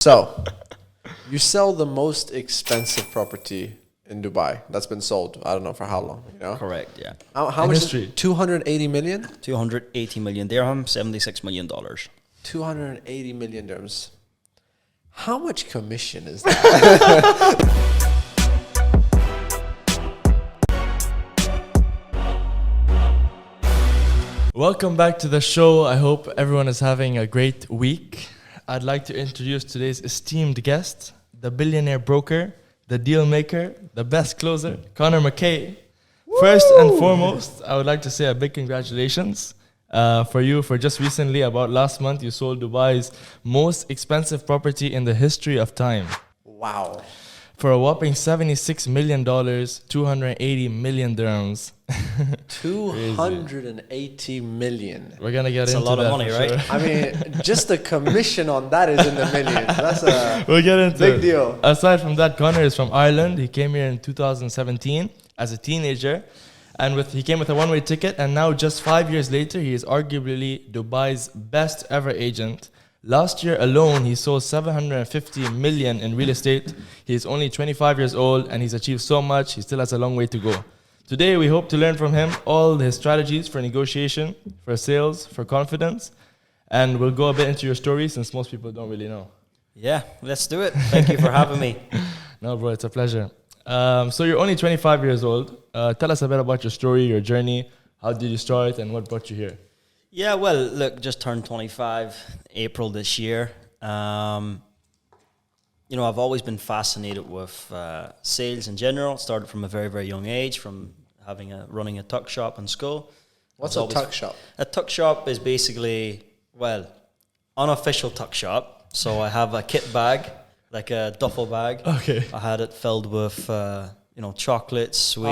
So, you sell the most expensive property in Dubai that's been sold. I don't know for how long, you know? Correct, yeah. How much is it? 280 million? 280 million dirham, $76 million. 280 million dirhams. How much commission is that? Welcome back to the show. I hope everyone is having a great week. I'd like to introduce today's esteemed guest, the billionaire broker, the deal maker, the best closer, Conor McKay. Woo! First and foremost, I would like to say a big congratulations for you for just recently, about last month, you sold Dubai's most expensive property in the history of time. Wow. For a whopping $76 million, 280 million dirhams. 280 million. We're going to get It's into a lot that of money, for right? sure. I mean, just the commission on that is in the millions. That's a We'll get into big it. deal. Aside from that, Conor is from Ireland. He came here in 2017 as a teenager. And he came with a one-way ticket. And now, just 5 years later, he is arguably Dubai's best ever agent. Last year alone, he sold 750 million in real estate. He is only 25 years old and he's achieved so much. He still has a long way to go. Today, we hope to learn from him all his strategies for negotiation, for sales, for confidence. And we'll go a bit into your story since most people don't really know. Yeah, let's do it. Thank you for having me. No, bro, it's a pleasure. So you're only 25 years old. Tell us a bit about your story, your journey. How did you start and what brought you here? Yeah, well, look, just turned 25 April this year. You know, I've always been fascinated with sales in general. Started from a very, very young age, from running a tuck shop in school. What's a tuck shop? A tuck shop is basically, well, unofficial tuck shop. So I have a kit bag, like a duffel bag. Okay. I had it filled with, chocolates, sweets.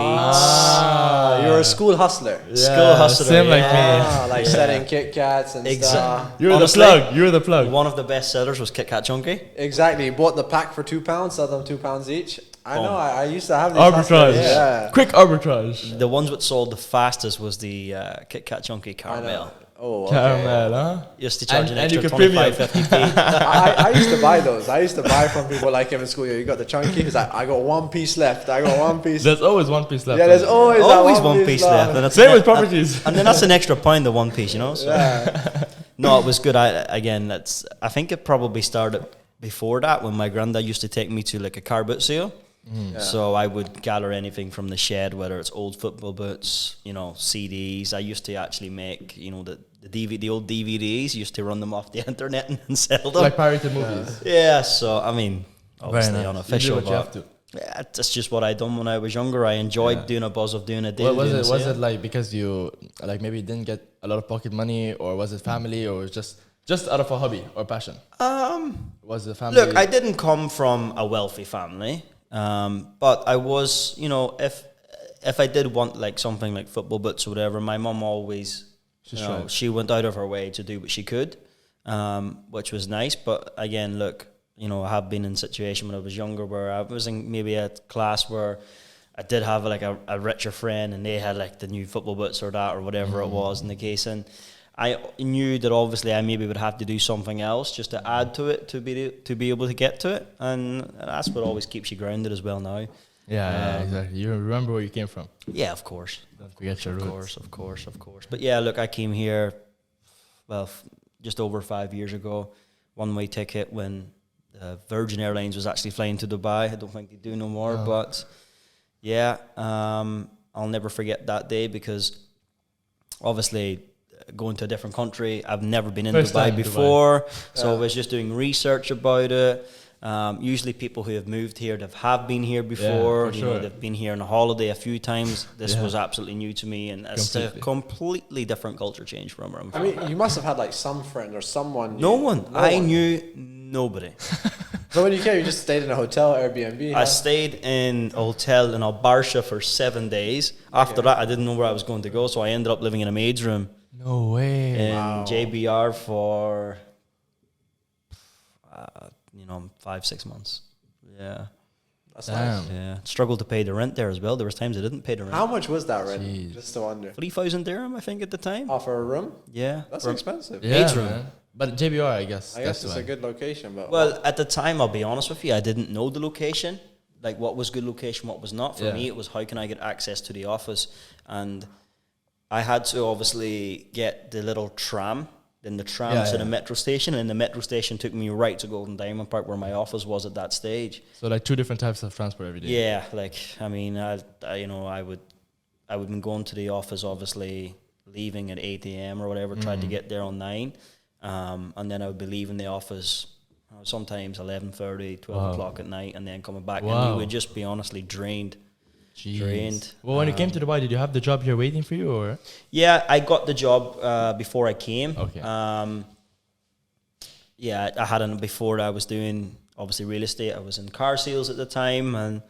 You're a school hustler. School hustler, same like yeah. me. Like selling Kit Kats and stuff. You're Honestly, the plug. You're the plug. One of the best sellers was Kit Kat Chunky. Exactly. You bought the pack for £2, sell them £2 each. I know. I used to have these Arbitrage. hustlers, yeah. Quick arbitrage. The ones that sold the fastest was the Kit Kat Chunky I caramel. know. Oh, okay. Caramel, huh? Used to charge an And you extra could 25, 50p. I used to buy those. I used to buy from people like him in school. You got the chunky. He's like, I got one piece left. I got one piece. There's always one piece left. Yeah, there's always that Always one piece left. And that's Same with properties. And then that's an extra pound, the one piece, you know? So. Yeah. No, it was good. I think it probably started before that when my granddad used to take me to like a car boot sale. Yeah. So I would gather anything from the shed, whether it's old football boots, CDs. I used to actually make, the old DVDs, used to run them off the internet and sell them. Like pirated movies. Yeah, so I mean, obviously Very nice. unofficial, You do what you but have to. yeah, that's just what I done when I was younger. I enjoyed doing a buzz of doing a deal. What was doing it? a Was sale. it like because you maybe didn't get a lot of pocket money, or was it family, or was it just out of a hobby or passion? Was it family? Look, I didn't come from a wealthy family, but I was, if I did want like something like football boots or whatever, my mum always, she went out of her way to do what she could, which was nice. But again, look, I have been in a situation when I was younger where I was in maybe a class where I did have like a richer friend and they had like the new football boots or that or whatever it was in the case, and I knew that obviously I maybe would have to do something else just to add to it to be able to get to it, and that's what always keeps you grounded as well now. Yeah, exactly. You remember where you came from. Yeah, of course. Don't forget your roots. Of course. But yeah, look, I came here, just over 5 years ago, one-way ticket when Virgin Airlines was actually flying to Dubai. I don't think they do no more, but yeah, I'll never forget that day because obviously going to a different country, I've never been in Dubai before, so I was just doing research about it. Usually people who have moved here have been here before, they've been here on a holiday a few times. This was absolutely new to me, and it's a completely different culture change from where I'm from. I mean, you must have had like some friend or someone. No one. I knew nobody. So when you came, you just stayed in a hotel, Airbnb? I stayed in a hotel in Al Barsha for 7 days. After that, I didn't know where I was going to go, so I ended up living in a maid's room. No way. In JBR for 5-6 months. Yeah. That's nice. Yeah. Struggled to pay the rent there as well. There was times I didn't pay the rent. How much was that rent? Jeez. Just to wonder. 3,000 dirham, I think, at the time. Oh, for a room? Yeah. That's For expensive. Yeah, maid's room. man. But JBR, I guess. I guess it's a good location, but Well, at the time, I'll be honest with you, I didn't know the location, like what was good location, what was not. For me, it was how can I get access to the office, and I had to obviously get the little tram, then the tram to the metro station, and the metro station took me right to Golden Diamond Park, where my office was at that stage. So like 2 different types of transport every day. Yeah, like I mean, I would been going to the office, obviously leaving at 8 a.m. or whatever, tried to get there on 9. And then I would be leaving the office sometimes 11:30, 12 o'clock at night, and then coming back. And we would just be honestly drained. Drained. Well, when you came to Dubai, did you have the job here waiting for you, or? Yeah, I got the job before I came. Okay. Yeah, I had before I was doing obviously real estate. I was in car sales at the time, and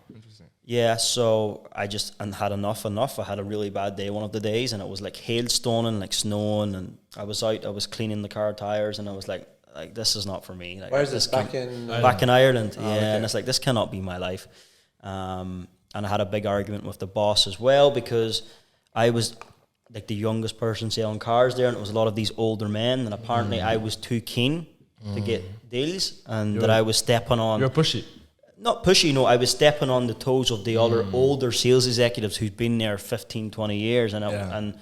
Interesting. yeah, so I just had enough. I had a really bad day one of the days, and it was like hailstoning, like snowing, and I was cleaning the car tires, and I was like this is not for me. Like, where's this back in? Back in Ireland, Oh, okay. and it's like this cannot be my life. And I had a big argument with the boss as well, because I was like the youngest person selling cars there, and it was a lot of these older men, and apparently I was too keen to get deals, and that I was stepping on. You're pushy. Not pushy, no, I was stepping on the toes of the other older sales executives who'd been there 15, 20 years, and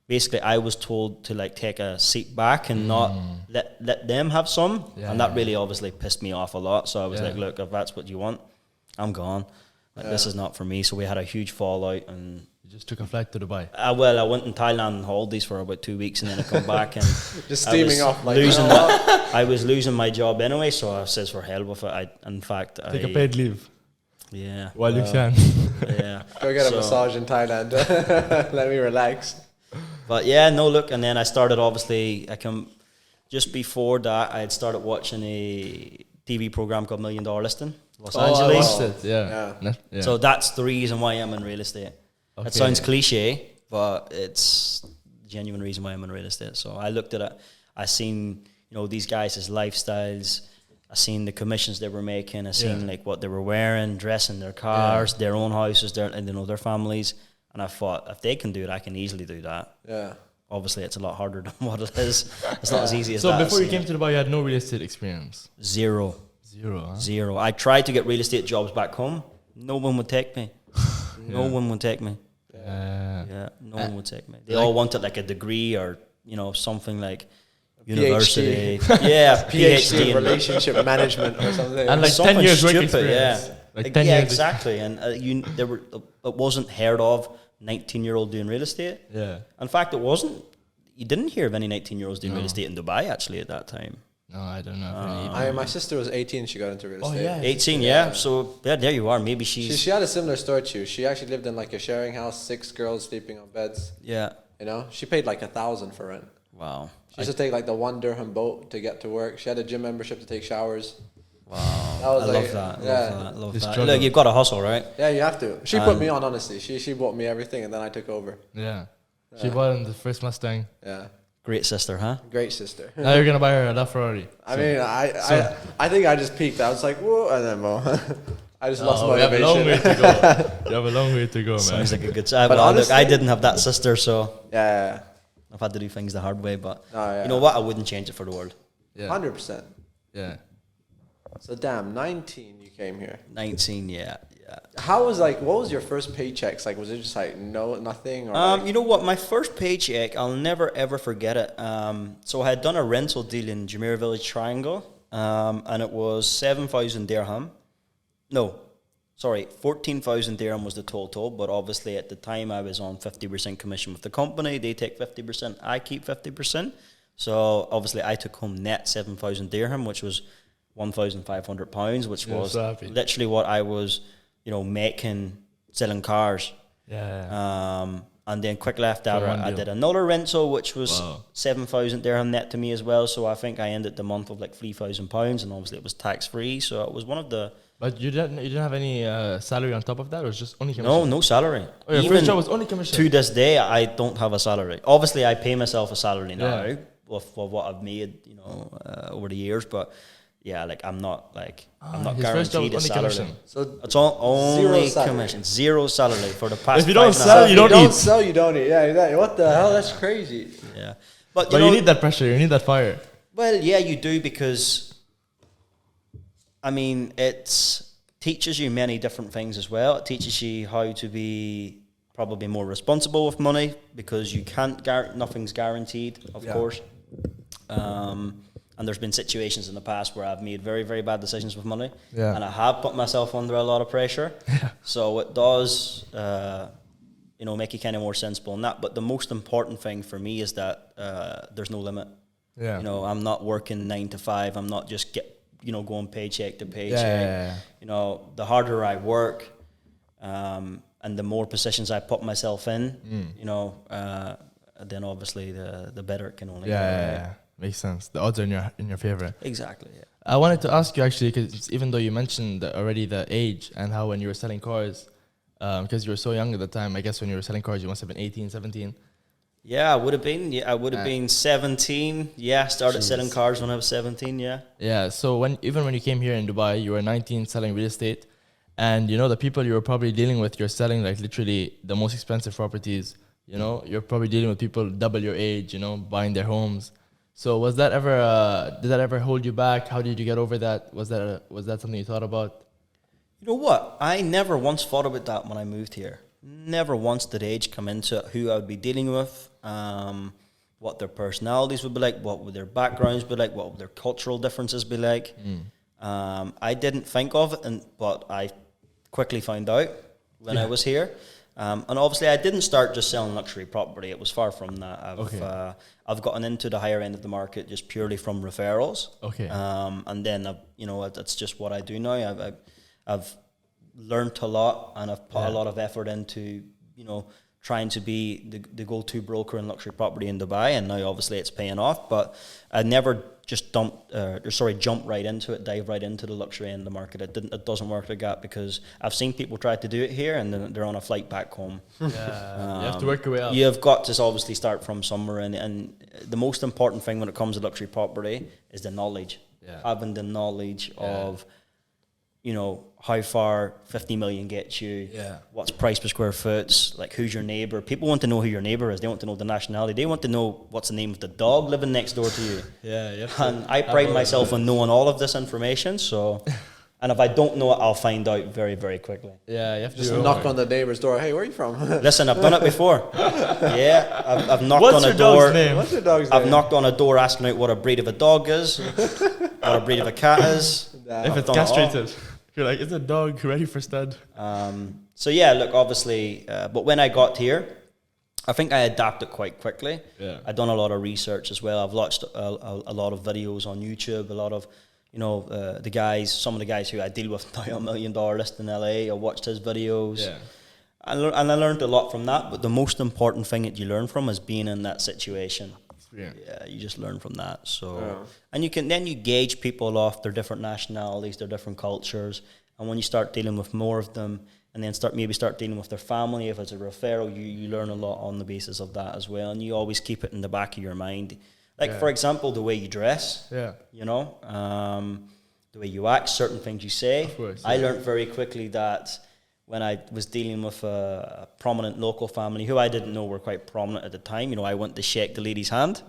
basically I was told to like take a seat back and not let them have some, and that really obviously pissed me off a lot. So I was like, look, if that's what you want, I'm gone. Like, this is not for me. So we had a huge fallout, and You just took a flight to Dubai. I went in Thailand on holidays for about 2 weeks, and then I come back and just steaming off like losing I was losing my job anyway, so I says for hell with it. Take a paid leave. Yeah. While you can. Yeah. Go get a massage in Thailand. Let me relax. But yeah, no, look, and then I started obviously, just before that, I had started watching a TV program called $1 Million Listing, Los Angeles. I watched it, yeah. So that's the reason why I'm in real estate. Okay. It sounds cliche, but it's the genuine reason why I'm in real estate. So I looked at it, I seen, these guys' lifestyles, I seen the commissions they were making, I seen like what they were wearing, dressing, their cars, their own houses, their families, and I thought, if they can do it, I can easily do that. Yeah. Obviously, it's a lot harder than what it is. It's not as easy as that. So before you came to Dubai, you had no real estate experience? Zero. Huh? Zero. I tried to get real estate jobs back home. No one would take me. No one would take me. Yeah, no one would take me. They all wanted like a degree or, something like university. Yeah, PhD in in relationship management or something. And like something 10 years work stupid, experience. yeah. Like 10 years. Exactly. And it wasn't heard of 19-year-old doing real estate. Yeah. In fact, it wasn't. You didn't hear of any 19-year-olds doing real estate in Dubai actually at that time. No, I don't know. My sister was 18. She got into real estate. yeah. 18, yeah. So there you are. Maybe she's. She had a similar story to you. She actually lived in like a sharing house, 6 girls sleeping on beds. Yeah. She paid like 1,000 for rent. Wow. She used to take like the 1 dirham boat to get to work. She had a gym membership to take showers. Wow. That was I like, love that. struggle. Look, you've got to hustle, right? Yeah, you have to. She put me on, honestly. She bought me everything, and then I took over. Yeah. She bought him the first Mustang. Yeah. Great sister, huh? Great sister. Now you're going to buy her a Ferrari. I mean, I think I just peaked. I was like, whoa, and then I just lost motivation. You have a long way to go. You have a long way to go, man. Sounds like a good time. But Well, look, honestly- I didn't have that sister, so Yeah, I've had to do things the hard way. But yeah. you know what? I wouldn't change it for the world. Yeah. 100%. Yeah. So damn, 19 you came here. 19, yeah. What was your first paychecks? Like, was it just like nothing? Or You know what? My first paycheck, I'll never ever forget it. So I had done a rental deal in Jumeirah Village Triangle, and it was 7,000 dirham. No, sorry, 14,000 dirham was the total. But obviously at the time I was on 50% commission with the company. They take 50%, I keep 50%. So obviously I took home net 7,000 dirham, which was £1,500, which was literally what I was, making selling cars. Yeah. And then quickly after that, I did another rental, which was 7,000 dirham net to me as well. So I think I ended the month of like £3,000, and obviously it was tax free. So it was one of the. But you didn't have any salary on top of that, or it was just only commission? No salary. Oh, your first job was only commission. To this day, I don't have a salary. Obviously, I pay myself a salary now for what I've made, over the years. But yeah, like I'm not guaranteed a salary. Commission. So it's only salary. commission, zero salary for the past. If you don't 5.5 sell, you don't don't eat. sell, you don't eat. Yeah, exactly. What the hell? That's crazy. Yeah, But you need that pressure. You need that fire. Well, yeah, you do, because I mean, it teaches you many different things as well. It teaches you how to be probably more responsible with money, because you can't nothing's guaranteed, of course. And there's been situations in the past where I've made very, very bad decisions with money, and I have put myself under a lot of pressure. So it does, make you kind of more sensible in that. But the most important thing for me is that there's no limit. You know, I'm not working 9 to 5. I'm not just going paycheck to paycheck. You know, the harder I work, and the more positions I put myself in, then obviously the better it can only get. Right? Makes sense. The odds are in your favor. Exactly. Yeah. I wanted to ask you actually, because even though you mentioned already the age and how when you were selling cars, because you were so young at the time, I guess when you were selling cars, you must have been 18, 17. Yeah, I would have been. Yeah, I would have been 17. Yeah, started selling cars when I was 17. Yeah. Yeah. So when you came here in Dubai, you were 19 selling real estate, and the people you were probably dealing with, you're selling like literally the most expensive properties. You're probably dealing with people double your age. Buying their homes. So was that ever? Did that ever hold you back? How did you get over that? Was that something you thought about? You know what? I never once thought about that when I moved here. Never once did age come into it, who I would be dealing with, what their personalities would be like, what would their backgrounds be like, what would their cultural differences be like. I didn't think of it, but I quickly found out when I was here. And obviously, I didn't start just selling luxury property. It was far from that. I've gotten into the higher end of the market just purely from referrals. And then, that's just what I do now. I've learned a lot, and I've put a lot of effort into, trying to be the go-to broker in luxury property in Dubai. And now, obviously, it's paying off. But I never just jump right into it, dive right into the luxury end of the market. It doesn't work like that, because I've seen people try to do it here and then they're on a flight back home. You have to work your way up. You've got to obviously start from somewhere, and the most important thing when it comes to luxury property is the knowledge. Having the knowledge of, how far 50 million gets you, what's price per square foot, like who's your neighbour. People want to know who your neighbour is. They want to know the nationality. They want to know what's the name of the dog living next door to you. And I pride myself on knowing all of this information, so... And if I don't know it, I'll find out very, very quickly. You have to just knock on the neighbor's door. Hey, where are you from? Listen, I've done it before. I've knocked What's on a your door. Dog's name? What's your dog's name? I've knocked on a door asking out what a breed of a dog is, what a breed of a cat is. If it's castrated. You're like, is the dog ready for stud? So yeah, look, obviously, but when I got here, I think I adapted quite quickly. I've done a lot of research as well. I've watched a lot of videos on YouTube, a lot of, some of the guys who I deal with now, $1 million list in LA. I watched his videos. And I learned a lot from that, but the most important thing that you learn from is being in that situation. You just learn from that. So, and you gauge people off their different nationalities, their different cultures, and when you start dealing with more of them, and then start dealing with their family, if it's a referral, you learn a lot on the basis of that as well, and you always keep it in the back of your mind. Like for example, the way you dress, the way you act, certain things you say. Of course, I learned very quickly that when I was dealing with a prominent local family who I didn't know were quite prominent at the time, I went to shake the lady's hand.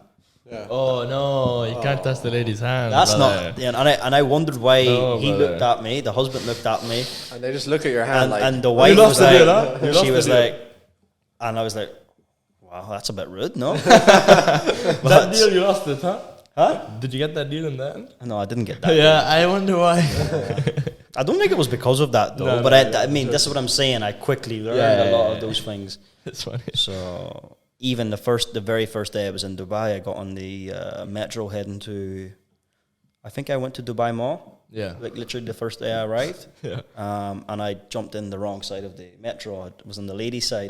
Oh no, you can't touch the lady's hand. That's brother. Not. And I wondered why he looked at me. The husband looked at me, and they just look at your hand. And the wife was like, she was like, and I was like, wow, that's a bit rude, no? That deal you lost it, huh? Huh? Did you get that deal in the end? No, I didn't get that. I wonder why. I don't think it was because of that though. I mean, this is what I'm saying. I quickly learned a lot of those things. It's funny. So even the very first day I was in Dubai, I got on the metro heading to, I think I went to Dubai Mall. Like literally the first day I arrived. And I jumped in the wrong side of the metro. I was on the ladies' side.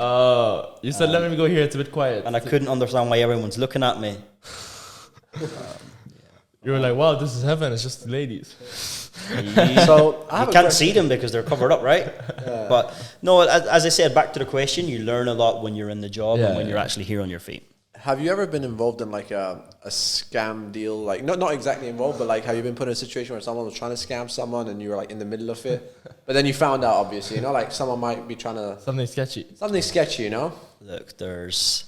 You said, let me go here, it's a bit quiet. And I couldn't understand why everyone's looking at me. You were like, wow, this is heaven, it's just ladies. So you can't see them because they're covered up, right? But no, as I said, back to the question, you learn a lot when you're in the job and when you're actually here on your feet. Have you ever been involved in like a scam deal? Like not exactly involved, but like have you been put in a situation where someone was trying to scam someone and you were like in the middle of it, but then you found out, obviously, like someone might be trying to something sketchy. Look, there's.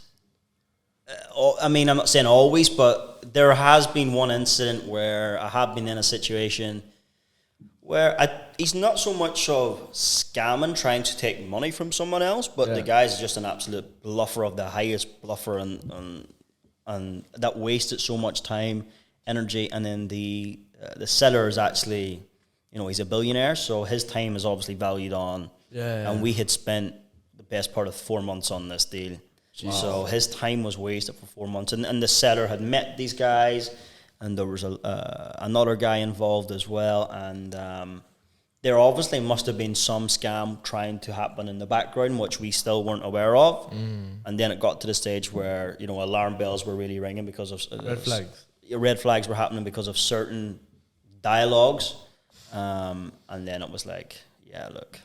I mean, I'm not saying always, but but there has been one incident where I have been in a situation where he's not so much of scamming, trying to take money from someone else, but the guy's just an absolute bluffer of the highest bluffer, and that wasted so much time, energy, and then the seller is actually, he's a billionaire, so his time is obviously valued on, and we had spent the best part of 4 months on this deal. Wow. So his time was wasted for 4 months, and the seller had met these guys, and there was another guy involved as well, and there obviously must have been some scam trying to happen in the background, which we still weren't aware of. And then it got to the stage where, alarm bells were really ringing because of red flags. Red flags were happening because of certain dialogues, and then it was like, look,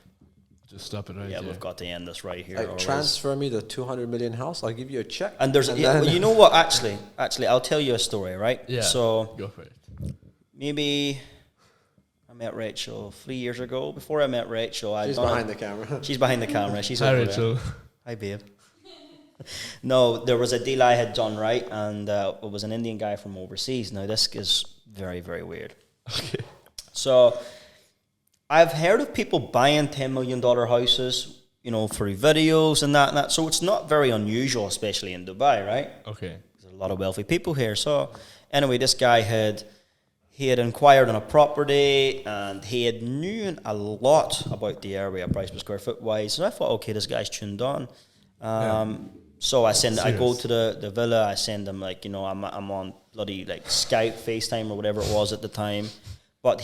just stop it right here. We've got to end this right here. Like, transfer me the 200 million house, I'll give you a check. And there's, you know what, actually, I'll tell you a story, right? Yeah, so go for it. Maybe I met Rachel 3 years ago. Before I met Rachel, she's behind the camera. She's behind the camera. She's Hi, over Rachel. There. Hi, babe. No, there was a deal I had done, right? And it was an Indian guy from overseas. Now, this is very, very weird. Okay. So I've heard of people buying $10 million houses, through videos and that. So it's not very unusual, especially in Dubai, right? Okay. There's a lot of wealthy people here. So anyway, this guy had inquired on a property, and he had knew a lot about the area, price per square foot wise. So I thought, okay, this guy's tuned on. So I go to the villa. I send him I'm on bloody Skype, FaceTime, or whatever it was at the time. But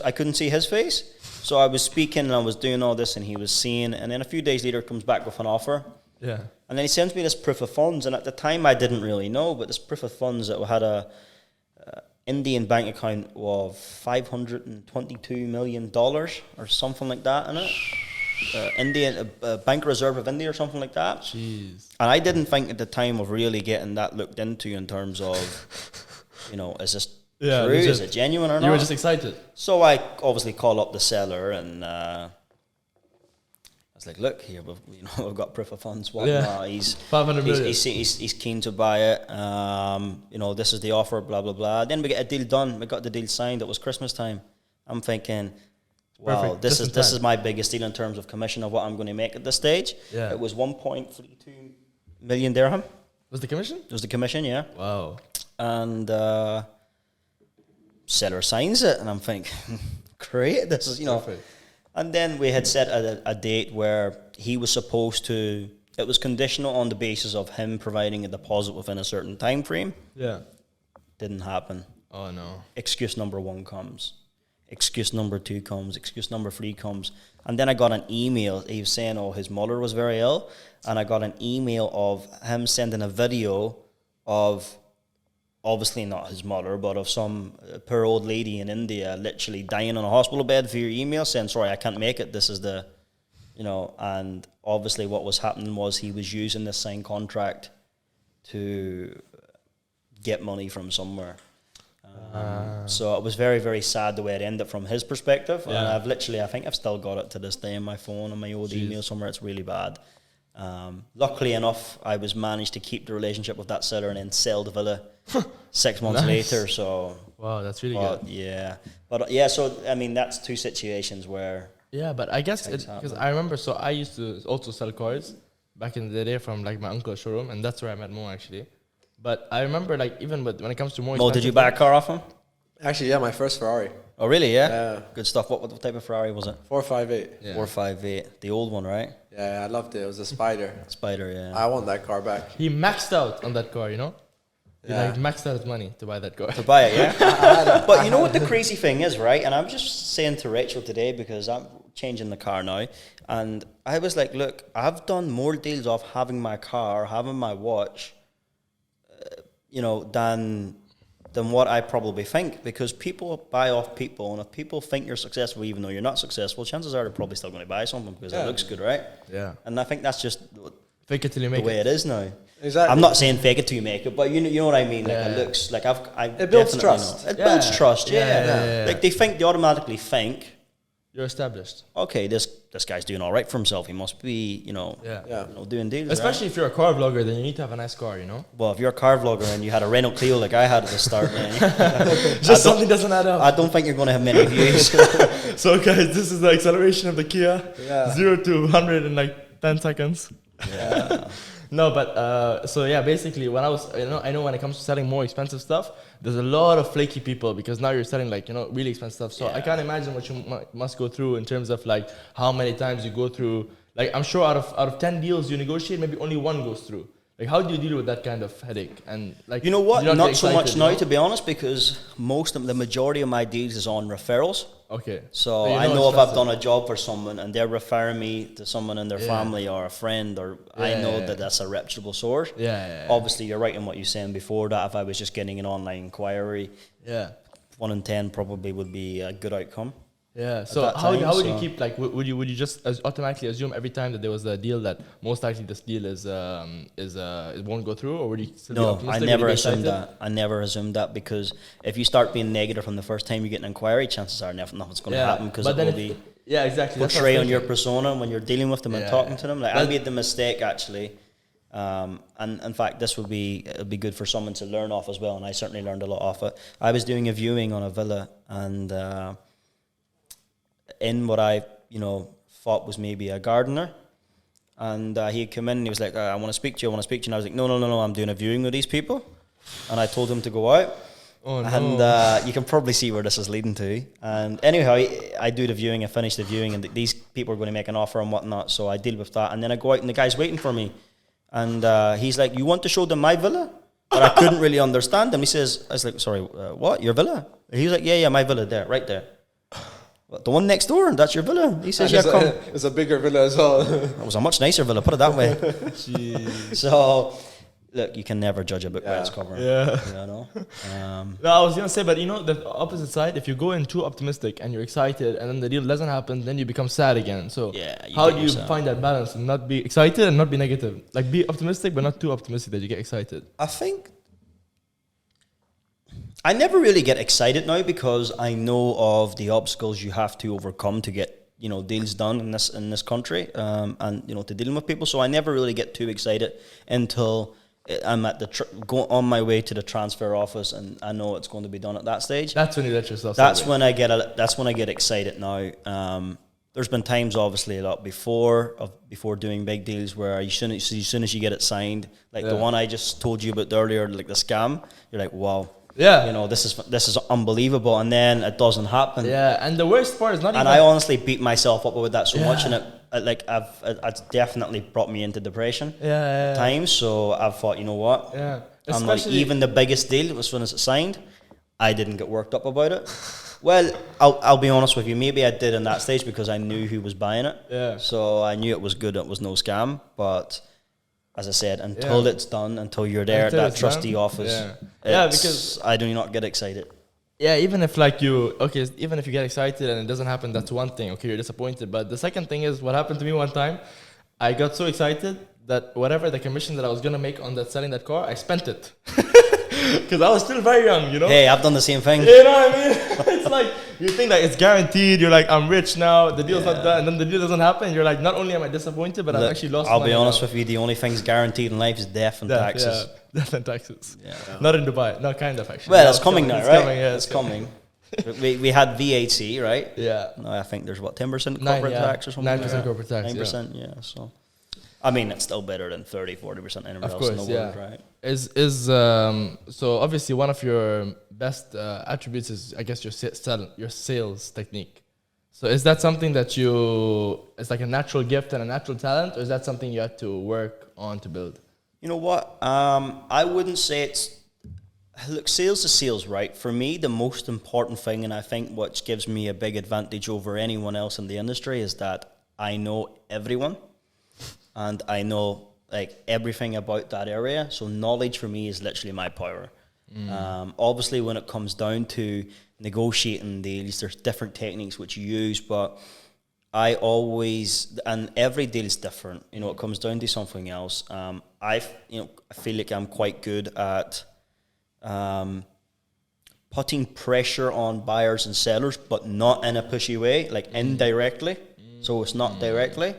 I couldn't see his face. So I was speaking and I was doing all this, and he was seeing. And then a few days later, comes back with an offer. Yeah. And then he sends me this proof of funds. And at the time, I didn't really know, but this proof of funds that had a Indian bank account of $522 million or something like that in it. Bank Reserve of India or something like that. Jeez. And I didn't think at the time of really getting that looked into in terms of, is this true? Is it genuine or not? You were just excited. So I obviously call up the seller, and I was like, look, here, we've got proof of funds. He's 500 million. He's keen to buy it. This is the offer, blah, blah, blah. Then we get a deal done. We got the deal signed. It was Christmas time. I'm thinking, wow, perfect. this is my biggest deal in terms of commission of what I'm going to make at this stage. Yeah. It was 1.32 million dirham. Was the commission? It was the commission, yeah. Wow. And seller signs it, and I'm thinking, great, this is, Perfect. And then we had set a date where he was supposed to, it was conditional on the basis of him providing a deposit within a certain time frame. Yeah. Didn't happen. Oh, no. Excuse number 1 comes. Excuse number 2 comes. Excuse number 3 comes. And then I got an email. He was saying, his mother was very ill. And I got an email of him sending a video of, obviously not his mother, but of some poor old lady in India literally dying on a hospital bed via email, saying, sorry, I can't make it. This is the, and obviously what was happening was he was using this signed contract to get money from somewhere. So it was very, very sad the way it ended from his perspective. Yeah. And I think I've still got it to this day on my phone, on my old email somewhere. It's really bad. Luckily enough, I was managed to keep the relationship with that seller and then sell the villa 6 months later. So wow, that's really good. So I mean, that's 2 situations where. Yeah, but I guess because I remember. So I used to also sell cars back in the day from my uncle's showroom, and that's where I met Mo actually. But I remember even when it comes to more. Mo, did you buy a car off him? Actually, yeah, my first Ferrari. Oh, really? Yeah. Yeah. Good stuff. What type of Ferrari was it? 458. Yeah. 458, the old one, right? Yeah, I loved it. It was a Spider. Spider, yeah. I want that car back. He maxed out on that car, He Yeah. maxed out his money to buy that car. To buy it, yeah. But you know what the crazy thing is, right? And I'm just saying to Rachel today, because I'm changing the car now, and I was like, look, I've done more deals off having my car, having my watch, than what I probably think, because people buy off people, and if people think you're successful even though you're not successful, chances are they're probably still going to buy something because it looks good, right? Yeah. And I think that's just Fake it till you the make way it. it is now. Exactly. I'm not saying fake it till you make it, but you know what I mean. Like Yeah. it looks like I It builds definitely trust. know. It Yeah. builds trust. Yeah, Yeah. yeah, yeah. Like they automatically think You're established. Okay, this guy's doing all right for himself. He must be, Yeah. doing deals. Especially right? if you're a car vlogger, then you need to have a nice car, you know? Well, if you're a car vlogger and you had a Renault Clio like I had at the start, man, Just something doesn't add up. I don't think you're going to have many views. So guys, this is the acceleration of the Kia. Yeah. 0 to 100 in like 10 seconds. Yeah. No, but so yeah, basically when I know when it comes to selling more expensive stuff, there's a lot of flaky people because now you're selling like, really expensive stuff. So I can't imagine what you must go through in terms of like how many times you go through. Like I'm sure out of 10 deals you negotiate, maybe only one goes through. Like how do you deal with that kind of headache? And like, You know what? do Not get so much excited, now, to be honest, because the majority of my deals is on referrals. Okay. So you I know it's if I've trusted. done a job for someone and they're referring me to someone in their family or a friend, or I know that that's a reputable source. Yeah. Obviously, you're right in what you're saying before that. If I was just getting an online inquiry, Yeah. 1 in 10 probably would be a good outcome. Yeah. So that how time, would you so- keep like would you just automatically assume every time that there was a deal that most likely this deal it won't go through, or would you still be No, I optimistic? never Would you be assumed excited? that. I never assumed that, because if you start being negative from the first time you get an inquiry, chances are nothing's going to happen, because but it then will be yeah, exactly. That's what I portray was on your thinking. persona when you're dealing with them and Yeah. talking to them. Like I But- made the mistake actually, and in fact it'll be good for someone to learn off as well. And I certainly learned a lot off it. I was doing a viewing on a villa, and in what I thought was maybe a gardener, and he had come in and he was like, I want to speak to you. And I was like, no, I'm doing a viewing with these people, and I told him to go out. Oh, no. And you can probably see where this is leading to. And anyhow, I do the viewing, I finish the viewing, and these people are going to make an offer and whatnot. So I deal with that, and then I go out, and the guy's waiting for me, and he's like, "You want to show them my villa?" But I couldn't really understand him. He says, "I was like, sorry, what? Your villa?" He was like, "Yeah, my villa there, right there." "What, the one next door? And that's your villa?" He says, "Yeah, come." It's a bigger villa as well. It was a much nicer villa, put it that way. So, look, you can never judge a book by its cover. Yeah. You know? No, I was gonna say, but the opposite side, if you go in too optimistic and you're excited, and then the deal doesn't happen, then you become sad again. So Yeah, you how get do you yourself. find that balance and not be excited and not be negative? Like be optimistic, but not too optimistic that you get excited. I think I never really get excited now, because I know of the obstacles you have to overcome to get deals done in this country, and to dealing with people. So I never really get too excited until I'm at go on my way to the transfer office, and I know it's going to be done at that stage. That's when you let yourself. That's celebrate. when I get excited now. There's been times, obviously, a lot before doing big deals where as soon as you get it signed, like the one I just told you about earlier, like the scam, you're like, wow, Yeah. this is unbelievable, and then it doesn't happen. Yeah, and the worst part is not And even. I honestly beat myself up about that so much, Yeah. and it's definitely brought me into depression Yeah. at times. So I've thought, you know what? Yeah. I'm like, even the biggest deal, as soon as it's signed, I didn't get worked up about it. Well, I'll be honest with you. Maybe I did in that stage because I knew who was buying it. Yeah. So I knew it was good. It was no scam. But as I said, until Yeah. it's done, until you're there Until at that it's trusty done, office, yeah. Because I do not get excited. yeah, even if even if you get excited and it doesn't happen, that's one thing. Okay, you're disappointed. But the second thing is what happened to me one time. I got so excited that whatever the commission that I was gonna make on that selling that car, I spent it because I was still very young. Hey, I've done the same thing. You know what I mean? It's like you think that it's guaranteed. You're like, I'm rich now. The deal's not done, and then the deal doesn't happen. You're like, not only am I disappointed, but I've Look, actually lost. I'll money be honest now. with you. The only things guaranteed in life is death and taxes. Yeah, death and taxes. Yeah. Not in Dubai. No, kind of actually. Well, No, it's coming now, It's right? coming, yeah, It's coming. We had VAT, right? Yeah. No, I think there's 10% Nine, corporate yeah. tax or something. 9% corporate tax, 9%, yeah. So, I mean, it's still better than 30-40% anywhere Of else in course, the world, yeah. right? So obviously one of your best attributes is, I guess, your sales technique. So is that something that it's like a natural gift and a natural talent, or is that something you had to work on to build? You know what? I wouldn't say it's... Look, sales is sales, right? For me, the most important thing, and I think what gives me a big advantage over anyone else in the industry, is that I know everyone, and I know like everything about that area. So knowledge for me is literally my power. Obviously, when it comes down to negotiating deals, there's different techniques which you use, but I always, and every deal is different. You know, it comes down to something else. I feel like I'm quite good at putting pressure on buyers and sellers, but not in a pushy way, like indirectly. So it's not directly.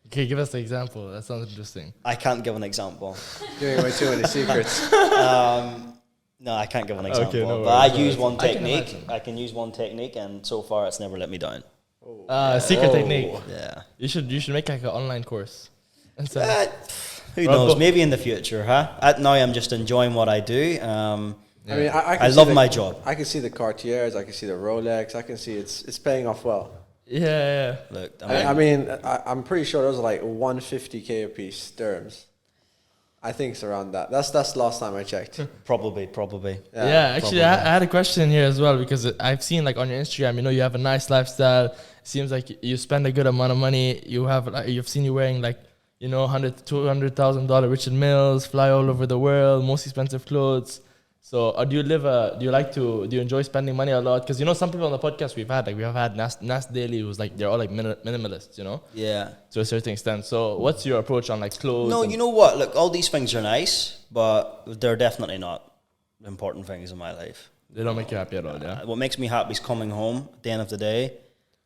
Okay, give us the example. That sounds interesting. I can't give an example. Giving away too many secrets. No, I can't give an example. Okay, no but I worries, use no one worries. technique. I can use one technique, and so far it's never let me down. Secret technique. Yeah. You should make like an online course. And so, Who Well, knows? but- Maybe in the future, huh? Now I'm just enjoying what I do. I mean, I can see love my job. I can see the Cartiers. I can see the Rolex. I can see it's paying off well. yeah. Look, I'm pretty sure those are like 150K a piece dirhams. I think it's around that. That's the last time I checked. probably. Yeah, actually, I had a question here as well because I've seen like on your Instagram, you have a nice lifestyle. Seems like you spend a good amount of money. You've seen you wearing like $100,000 to $200,000 Richard Milles, fly all over the world, most expensive clothes. So, do you enjoy spending money a lot? Because some people on the podcast we have had Nas Daily, who's like they're all like minimalists, Yeah. to a certain extent. So, what's your approach on like clothes? No, you know what? Look, all these things are nice, but they're definitely not important things in my life. They don't make you happy at all, yeah. What makes me happy is coming home at the end of the day.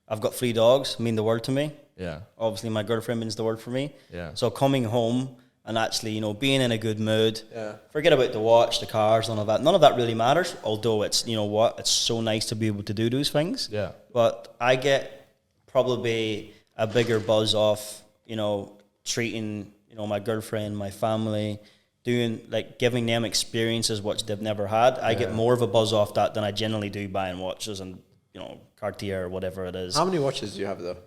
I've got 3 dogs, mean the world to me. Yeah. Obviously, my girlfriend means the world for me. Yeah. So coming home and actually, being in a good mood. Yeah. Forget about the watch, the cars, none of that. None of that really matters. Although it's, it's so nice to be able to do those things. Yeah. But I get probably a bigger buzz off, treating, my girlfriend, my family, giving them experiences which they've never had. I get more of a buzz off that than I generally do buying watches and, Cartier or whatever it is. How many watches do you have though?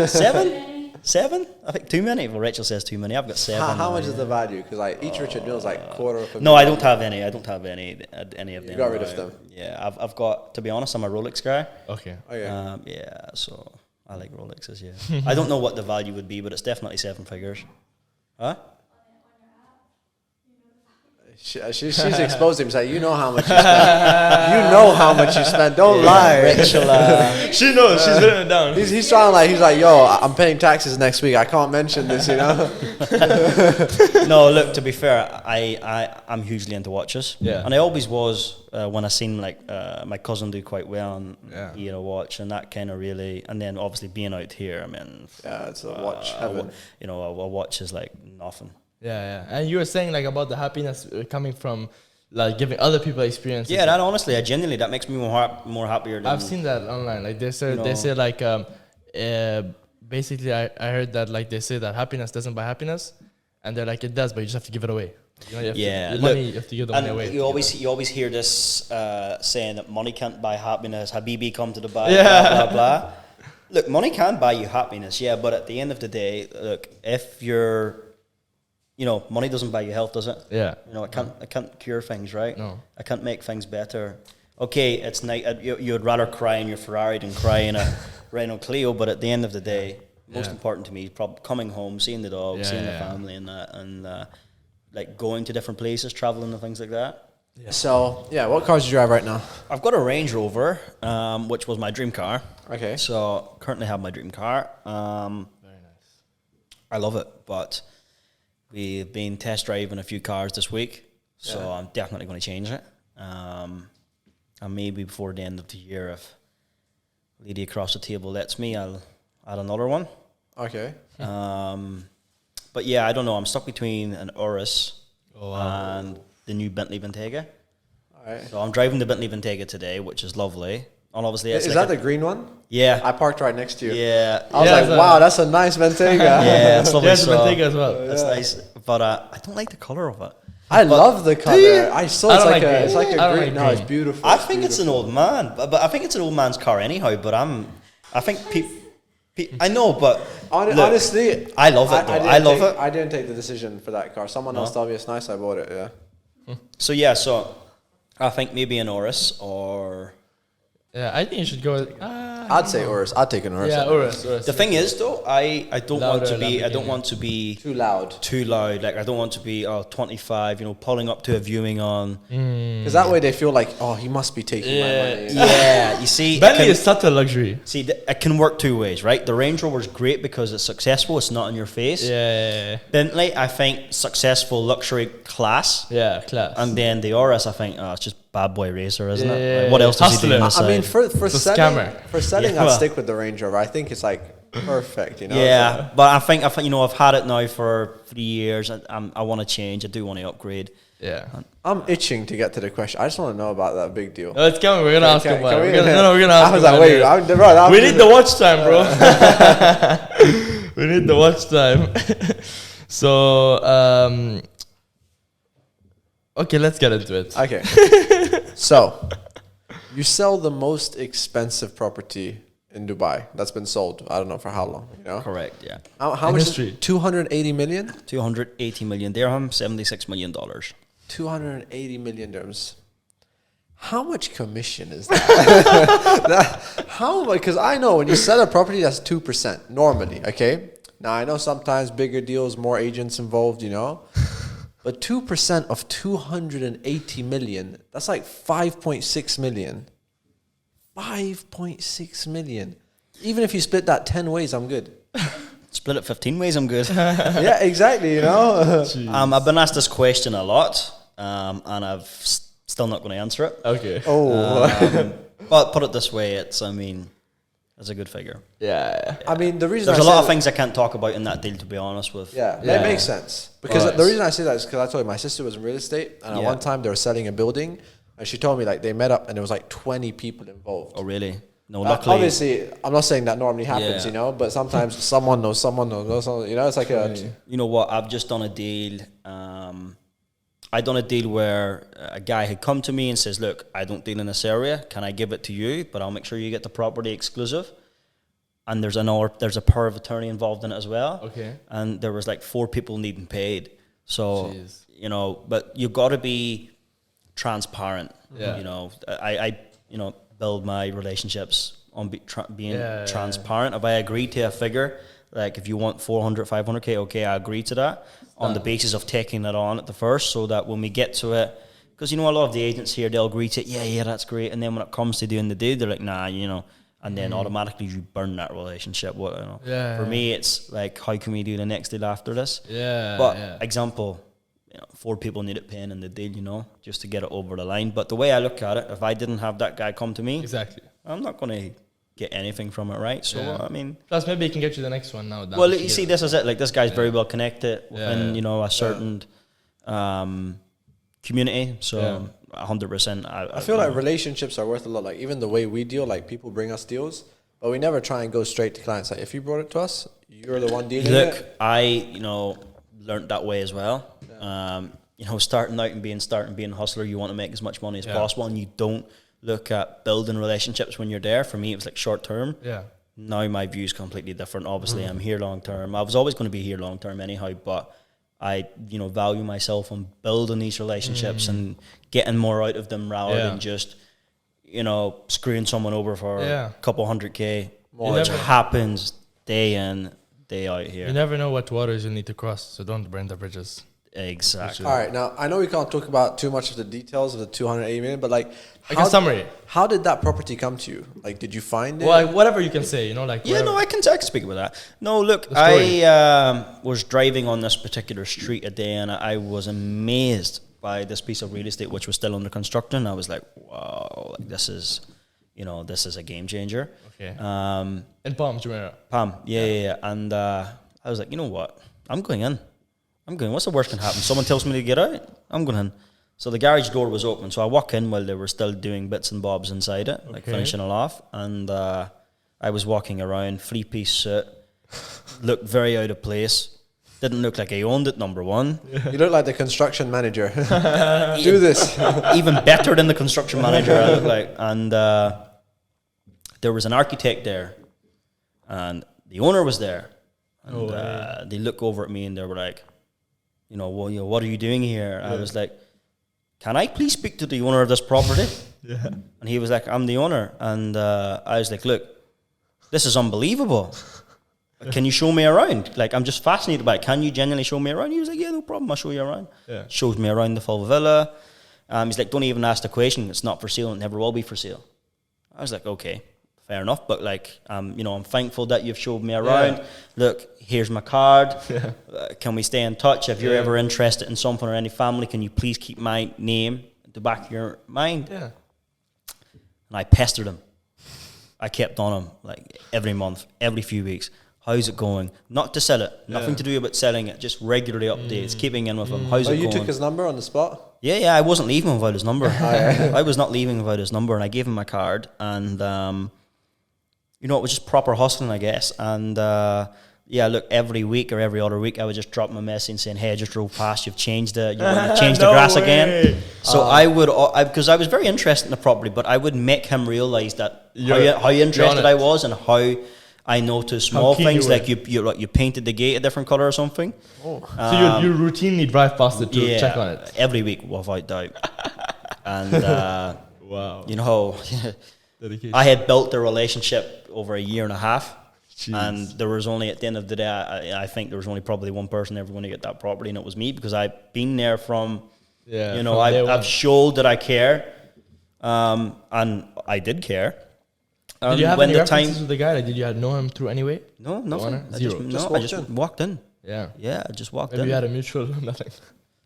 7? I think too many. Well, Rachel says too many. I've got 7. How much is the value? Because like each Richard Mille is like quarter of a No, million. I don't have any. I don't have any of them. You got rid of them? Yeah, I've got. To be honest, I'm a Rolex guy. Okay. Oh yeah. Yeah, so I like Rolexes. Yeah, I don't know what the value would be, but it's definitely 7 figures. Huh? She's exposed him. Saying, you know how much you spend. You know how much you spend. Don't lie. Rachel, She knows. She's written it down. He's trying he's like, yo, I'm paying taxes next week. I can't mention this, No, look. To be fair, I'm hugely into watches. Yeah. And I always was when I seen my cousin do quite well on a watch, and that kind of really. And then obviously being out here, I mean, Yeah, it's a watch heaven. a watch is like nothing. Yeah. And you were saying like about the happiness coming from like giving other people experiences. Yeah, that honestly, genuinely, that makes me more happier. Than I've seen that online. Like they say like basically I heard that like they say that happiness doesn't buy happiness, and they're like it does, but you just have to give it away. You have you have to give the money away. You always hear this saying that money can't buy happiness. Habibi, come to Dubai. Yeah. Blah blah blah. Look, money can buy you happiness, yeah, but at the end of the day, look, if you're money doesn't buy you health, does it? Yeah. I can't cure things, right? No. I can't make things better. Okay, it's nice. You'd rather cry in your Ferrari than cry in a Renault Clio, but at the end of the day, most important to me is probably coming home, seeing the dog, seeing the family, and that, and like going to different places, traveling and things like that. Yeah. So what cars do you drive right now? I've got a Range Rover, which was my dream car. Okay. So currently have my dream car. Very nice. I love it, but we've been test driving a few cars this week, so I'm definitely going to change it. And maybe before the end of the year, if lady across the table lets me, I'll add another one. Okay. But yeah, I don't know. I'm stuck between an Urus and the new Bentley Bentayga. All right. So I'm driving the Bentley Bentayga today, which is lovely. And obviously, it's Is like that the green one? Yeah. I parked right next to you. Yeah. I was like, wow, that's a nice Bentayga. Yeah, it's lovely. There's Bentayga as well. That's nice. But I don't like the colour of it. I love the color. I saw I it's don't like like a, it's like green. a I don't green. like No, it's green. beautiful. I think it's an old man, but I think it's an old man's car anyhow. But I think I know, but look, honestly, I love it though. I love it. I didn't take the decision for that car. Someone else told me it's nice. I bought it. Yeah. So I think maybe an Urus or. Yeah, I think you should go with. I'd say Urus. I'd take an Urus. Yeah, Urus. The thing is though, I don't want to Louder be. I don't Lamborghini. want to be Too loud. too loud. Like I don't want to be 25. Pulling up to a viewing on. Because that way they feel like, oh, he must be taking my money. Yeah, you see, Bentley is such a luxury. See, it can work two ways, right? The Range Rover is great because it's successful. It's not in your face. Yeah. Bentley, I think, successful luxury class. Yeah, class. And then the Urus, I think, it's just bad boy racer, isn't Yeah, it? Like, what else does he do on the I mean, side? for It's a setting, scammer. for setting, Yeah, I'd well. stick with the Range Rover. I think it's like perfect, you know. Yeah, but I think I've had it now for 3 years. I want to change. I do want to upgrade. Yeah. I'm itching to get to the question. I just want to know about that big deal. No, it's coming. We're gonna ask him about it. We're gonna I ask was him like, about wait, it. bro, We need the watch time, bro. We need the watch time. So, okay, let's get into it. Okay. So, you sell the most expensive property in Dubai that's been sold. I don't know for how long, you know? Correct. Yeah. How much? Industry. 280 million? 280 million dirham, $76 million. 280 million dirhams. How much commission is that? How much? Because I know when you sell a property, that's 2% normally, okay? Now, I know sometimes bigger deals, more agents involved, you know? But 2% of 280 million, that's like 5.6 million. 5.6 million. Even if you split that 10 ways, I'm good. Split it 15 ways, I'm good. Yeah, exactly, you know? I've been asked this question a lot, and I've still not going to answer it. Okay. But put it this way, it's a good figure. Yeah. I mean, the reason There's I a lot say of things I can't talk about in that deal, to be honest with. Yeah, Yeah. that makes sense. Because Right. the reason I say that is because I told you my sister was in real estate, and at Yeah. one time they were selling a building, and she told me like they met up and there was like 20 people involved. Oh, really? No, luckily. Obviously, I'm not saying that normally happens, Yeah. you know, but sometimes someone knows someone, you know, it's like a. You know what? I've just done a deal. I done a deal where a guy had come to me and says, "Look, I don't deal in this area. Can I give it to you? But I'll make sure you get the property exclusive." And there's a power of attorney involved in it as well. Okay. And there was like 4 people needing paid. So Jeez. you know, but you got to be transparent. Yeah. You know, I build my relationships on being Yeah, transparent. If I agree to a figure, like if you want 400, 500K, okay, I agree to that on the basis of taking it on at the first, so that when we get to it, because you know a lot of the agents here, they'll agree to it, yeah, that's great, and then when it comes to doing the deal, they're like, nah, you know, and then automatically you burn that relationship. What, you know? Yeah. For me, it's like, how can we do the next deal after this? Yeah. But yeah. example, 4 people needed paying in the deal, you know, just to get it over the line. But the way I look at it, if I didn't have that guy come to me, Exactly. I'm not going to get anything from it, right? So, Yeah. I mean, Plus, maybe he can get you the next one now. down well, here. you see, this is it. Like, this guy's very well connected within, Yeah. you know, a certain community. So, Yeah. 100%. I feel like relationships are worth a lot. Like even the way we deal, like people bring us deals, but we never try and go straight to clients. Like if you brought it to us, you're the one dealing Look, it. I, learned that way as well. Starting out and being a hustler, you want to make as much money as possible, and you don't look at building relationships when you're there. For me, it was like short term. Yeah. Now my view is completely different. Obviously, I'm here long term. I was always going to be here long term anyhow, but I, value myself on building these relationships and getting more out of them rather than just, screwing someone over for a couple $100K, which happens day in, day out here. You never know what waters you need to cross, so don't burn the bridges. Exactly. All right, now I know we can't talk about too much of the details of the 280 million, but like, Summary. How did that property come to you? Like, did you find it? Well, whatever you can say, Yeah, whatever. no, I can speak about that. No, look, I was driving on this particular street a day, and I was amazed by this piece of real estate, which was still under construction. I was like, wow, like this is a game changer. Okay. In Palm Jumeirah. Palm, yeah. And I was like, you know what? I'm going in. What's the worst can happen? Someone tells me to get out. I'm going in. So the garage door was open. So I walk in while they were still doing bits and bobs inside it, like finishing it off. And I was walking around, 3-piece suit, looked very out of place. Didn't look like I owned it, number one. You look like the construction manager. Do this. Even better than the construction manager, I look like. And there was an architect there. And the owner was there. And they look over at me and they were like, what are you doing here? I was like, can I please speak to the owner of this property? And he was like, I'm the owner. And I was like, look, this is unbelievable. Can you show me around? Like, I'm just fascinated by it. Can you genuinely show me around? He was like, yeah, no problem. I'll show you around. Yeah. Shows me around the full villa. He's like, don't even ask the question. It's not for sale. It never will be for sale. I was like, okay, fair enough. But like, I'm thankful that you've showed me around. Yeah. Look, here's my card. Can we stay in touch? If you're ever interested in something or any family, can you please keep my name the back of your mind. Yeah. And I pestered him. I kept on him like every month, every few weeks. How's it going? Not to sell it. Nothing to do about selling it. Just regularly updates, keeping in with him. How's it going? You took his number on the spot? Yeah. I wasn't leaving him without his number. I was not leaving without his number, and I gave him my card. And, it was just proper hustling, I guess. And, look, every week or every other week, I would just drop him a message saying, hey, I just drove past, you've changed it, you want to change the grass again. So I would, because I was very interested in the property, but I would make him realise that how interested I was and how I noticed small things, like you painted the gate a different colour or something. Oh. So you routinely drive past it to check on it? Every week, without doubt. And, wow. I had built a relationship over a year and a half. Jeez. And there was only, at the end of the day, I think there was only probably one person ever going to get that property, and it was me, because I've been there from, I've showed that I care, and I did care. Did you have any references with the guy? Like, did you know him through any way? No, nothing. Zero. I just walked in. Yeah. I just walked Maybe in. you had a mutual nothing.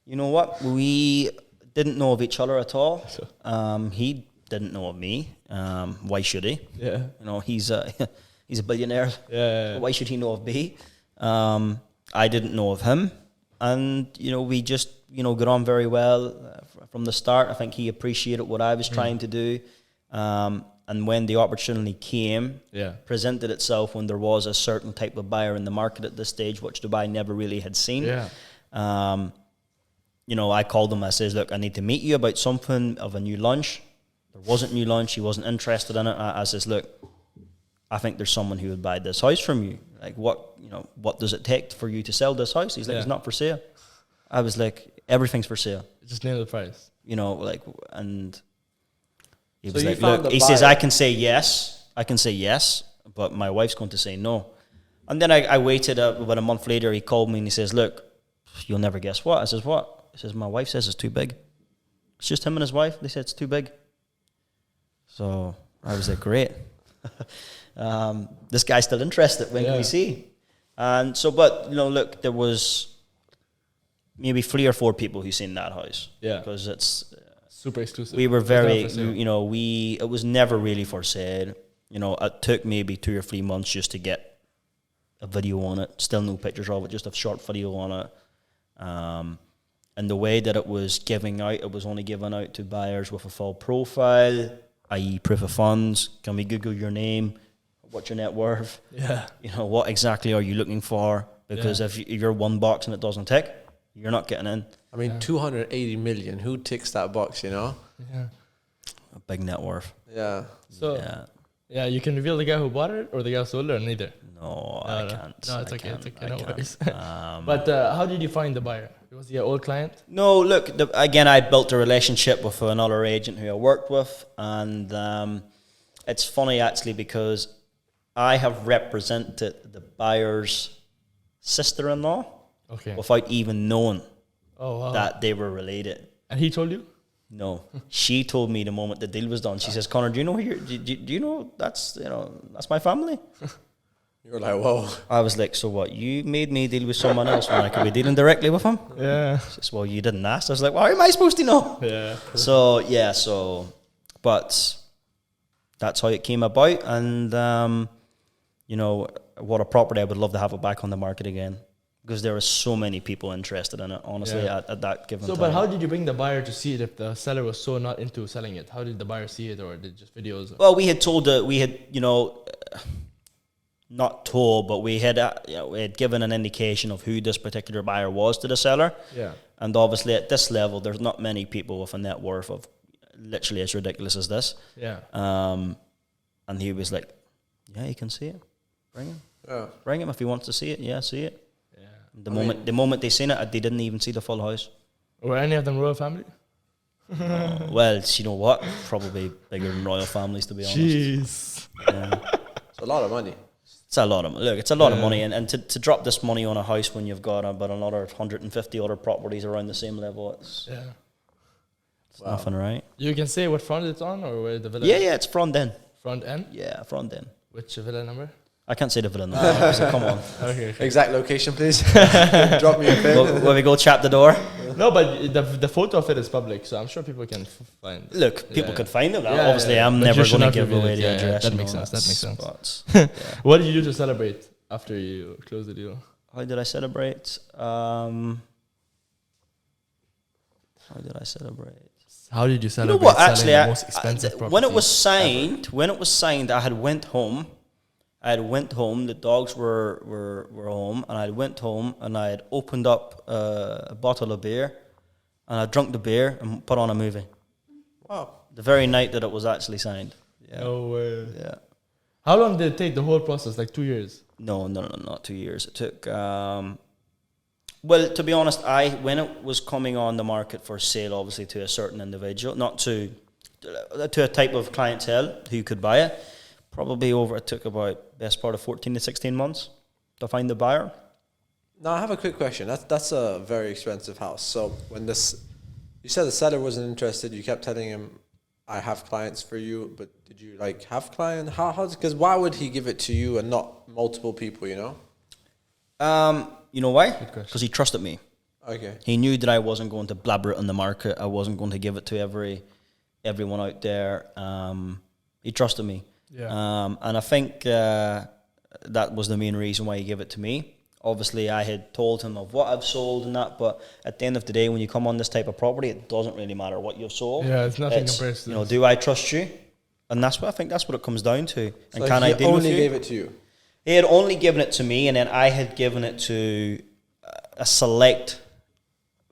You know what? We didn't know of each other at all. He didn't know of me. Why should he? Yeah. He's a billionaire. Yeah. Why should he know of me? I didn't know of him. And, we just, got on very well from the start. I think he appreciated what I was trying to do. And when the opportunity presented itself, when there was a certain type of buyer in the market at this stage, which Dubai never really had seen, I called him. I says, look, I need to meet you about something of a new lunch. There wasn't new lunch. He wasn't interested in it. I says, look, I think there's someone who would buy this house from you. Like, what does it take for you to sell this house? He's like, it's not for sale. I was like, everything's for sale. Just nail the price. And he was like, look, he says, I can say yes, but my wife's going to say no. And then I waited about a month later. He called me and he says, look, you'll never guess what. I says, what? He says, my wife says it's too big. It's just him and his wife. They said it's too big. So I was like, great. This guy's still interested. When can we see? And so, but, look, there was maybe 3 or 4 people who seen that house. Yeah. Because it's super exclusive. We were very, it was never really for sale. It took maybe 2 or 3 months just to get a video on it. Still no pictures of it, just a short video on it. And the way that it was giving out, it was only given out to buyers with a full profile, i.e. proof of funds. Can we Google your name? What's your net worth? Yeah. What exactly are you looking for? Because if you're one box and it doesn't tick, you're not getting in. I mean, 280 million. Who ticks that box, Yeah. A big net worth. Yeah. So, you can reveal the guy who bought it or the guy who sold it, or neither? No, I can't. No, it's okay. It's okay. No worries. But how did you find the buyer? Was he an old client? No, look, again, I built a relationship with another agent who I worked with. And it's funny, actually, because I have represented the buyer's sister-in-law without even knowing that they were related. And he told you? No. She told me the moment the deal was done. She says, Conor, do you know do you know that's my family? You were like, whoa. I was like, so what? You made me deal with someone else when I could be dealing directly with him? Yeah. She says, well, you didn't ask. I was like, well, how am I supposed to know? Yeah. But that's how it came about. And, what a property. I would love to have it back on the market again, because there are so many people interested in it, honestly, at that given time. So, but how did you bring the buyer to see it if the seller was so not into selling it? How did the buyer see it, or did just videos? Well, we had not told, but we had given an indication of who this particular buyer was to the seller. Yeah. And obviously at this level, there's not many people with a net worth of literally as ridiculous as this. Yeah. And he was like, yeah, you can see it. Bring him. Yeah. Bring him if he wants to see it. Yeah, see it. Yeah. The moment they seen it, they didn't even see the full house. Were any of them royal family? Well, you know what? Probably bigger than royal families, to be honest. Jeez. Yeah. It's a lot of money. It's a lot of money, and to drop this money on a house when you've got about another 150 other properties around the same level, it's nothing, right? You can say what front it's on or where the villa. Yeah, it's front end. Front end. Yeah, front end. Which villa number? I can't say the villa number. So come on. Okay. Exact location, please. Drop me a pin. Where we go, chap the door. No, but the photo of it is public, so I'm sure people can find it. Look, people could find it. Yeah, Obviously, yeah. I'm But never you should going to not give reveal away it. the Yeah, address. that and makes all sense. That makes sense. But, What did you do to celebrate after you closed the deal? how did I celebrate? How did I celebrate? How did you You celebrate know what? selling Actually, the most expensive property? when it was signed, I had went home. The dogs were home, and I went home and I had opened up a bottle of beer, and I drunk the beer and put on a movie. Wow. The very night that it was actually signed. Yeah. No way. Yeah. How long did it take, the whole process? Like 2 years? No, not 2 years. It took. Well, to be honest, when it was coming on the market for sale, obviously to a certain individual, not to a type of clientele who could buy it, probably it took about best part of 14 to 16 months to find the buyer. Now I have a quick question. That's a very expensive house. So when you said the seller wasn't interested, you kept telling him, "I have clients for you," but did you like have clients? Because why would he give it to you and not multiple people? You know. You know why? Good question. Because he trusted me. Okay. He knew that I wasn't going to blabber it on the market. I wasn't going to give it to everyone out there. He trusted me. Yeah. And I think that was the main reason why he gave it to me. Obviously, I had told him of what I've sold and that, but at the end of the day, when you come on this type of property, it doesn't really matter what you've sold. Yeah, it's nothing compared to You know, this. do I trust you? And I think that's what it comes down to. And So can I he deal with only you? gave it to you. He had only given it to me, and then I had given it to a select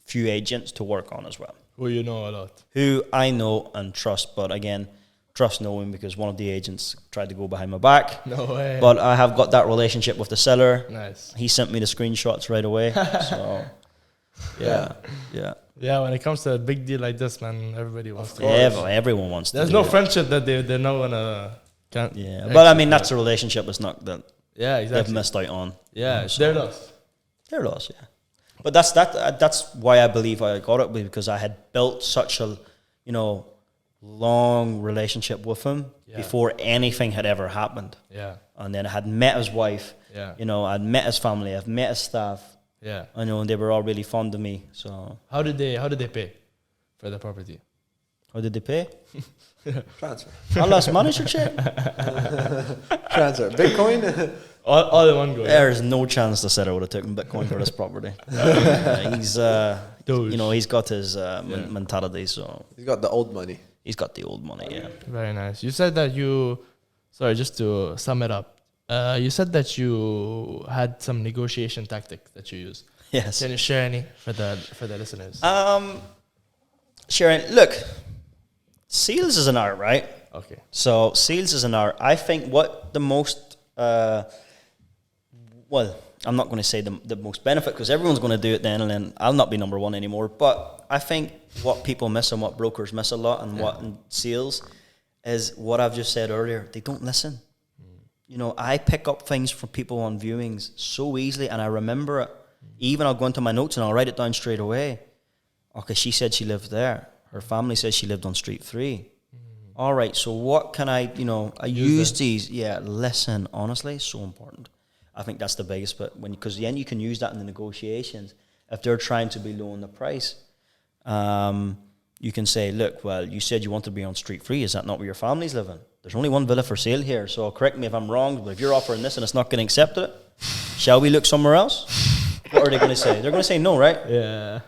few agents to work on as well, Who you know a lot. who I know and trust. But again, trust knowing because one of the agents tried to go behind my back. No way. But I have got that relationship with the seller. Nice. He sent me the screenshots right away. So, yeah. Yeah, when it comes to a big deal like this, man, everybody wants to. Everyone wants to There's do no it. friendship that they're not gonna. Can't. Yeah, but I mean, that's a relationship. It's not that Yeah, they've exactly. missed out on. Yeah, So- they're lost. They're lost, yeah. But that's why I believe I got it, because I had built such a, long relationship with him before anything had ever happened. Yeah, And then I had met his wife. Yeah. I'd met his family. I've met his staff. yeah. And they were all really fond of me. So How did they pay for the property? how did they pay? Transfer. I lost manager check. Transfer. Bitcoin. All in one go. Yeah? There's no chance the seller would have taken Bitcoin for this property. He's Doge. he's got his mentality, so He's got the old money. he's got the old money. Yeah. Very nice. You said that sorry, just to sum it up, you said that you had some negotiation tactic that you use. Yes. Can you share any for the listeners? Sharon, look, sales is an art, right? Okay. So sales is an art. I think what the most, I'm not going to say the most benefit because everyone's going to do it then, and then I'll not be number one anymore. But I think what people miss and what brokers miss a lot, and what in sales is what I've just said earlier. They don't listen. I pick up things from people on viewings so easily, and I remember it. Even I'll go into my notes and I'll write it down straight away. Okay, she said she lived there. Her family says she lived on Street 3. All right, so what can I use these. Yeah, listen, honestly, so important. I think that's the biggest bit, because then you can use that in the negotiations. If they're trying to be low on the price, you can say, look, well, you said you want to be on Street 3. Is that not where your family's living? There's only one villa for sale here, so correct me if I'm wrong, but if you're offering this and it's not getting accepted, shall we look somewhere else? What are they going to say? They're going to say no, right? Yeah.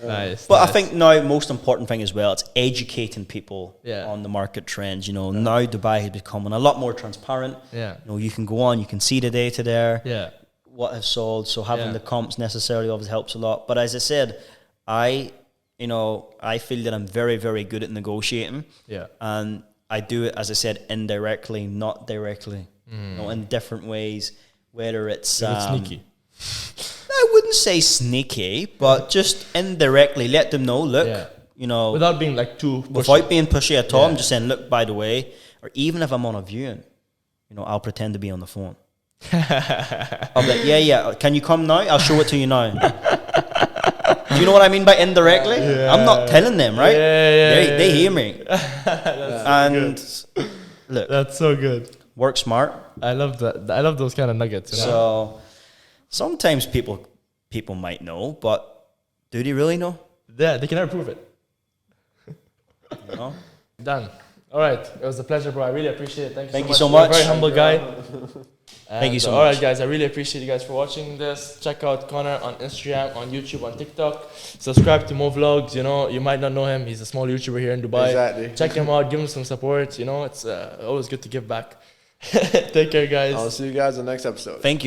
Nice. But nice. I think now most important thing as well, it's educating people Yeah. on the market trends. Now Dubai is becoming a lot more transparent. Yeah. You can go on, you can see the data there. Yeah. What has sold. So having Yeah. the comps necessarily obviously helps a lot. But as I said, I feel that I'm very, very good at negotiating. Yeah. And I do it, as I said, indirectly, not directly. In different ways, whether it's It's sneaky. I wouldn't say sneaky, but just indirectly let them know, look, Yeah. Without being like too pushy. without being pushy at all, Yeah. I'm just saying, look, by the way, or even if I'm on a viewing, I'll pretend to be on the phone. I'll be like, yeah, can you come now? I'll show it to you now. Do you know what I mean by indirectly? Yeah. I'm not telling them, right? Yeah, They hear me. And look, That's so good. work smart. I love that. I love those kind of nuggets. So sometimes people might know, but Do they really know? Yeah, they can never prove it. You know? Done. All right. It was a pleasure, bro. I really appreciate it. Thank you so so much. much. You're a very humble guy. Thank you so All much. right, guys. I really appreciate you guys for watching this. Check out Conor on Instagram, on YouTube, on TikTok. Subscribe to Mo Vlogs. You know, you might not know him. He's a small YouTuber here in Dubai. Exactly. Check him out. Give him some support. You know, it's always good to give back. Take care, guys. I'll see you guys in the next episode. Thank you.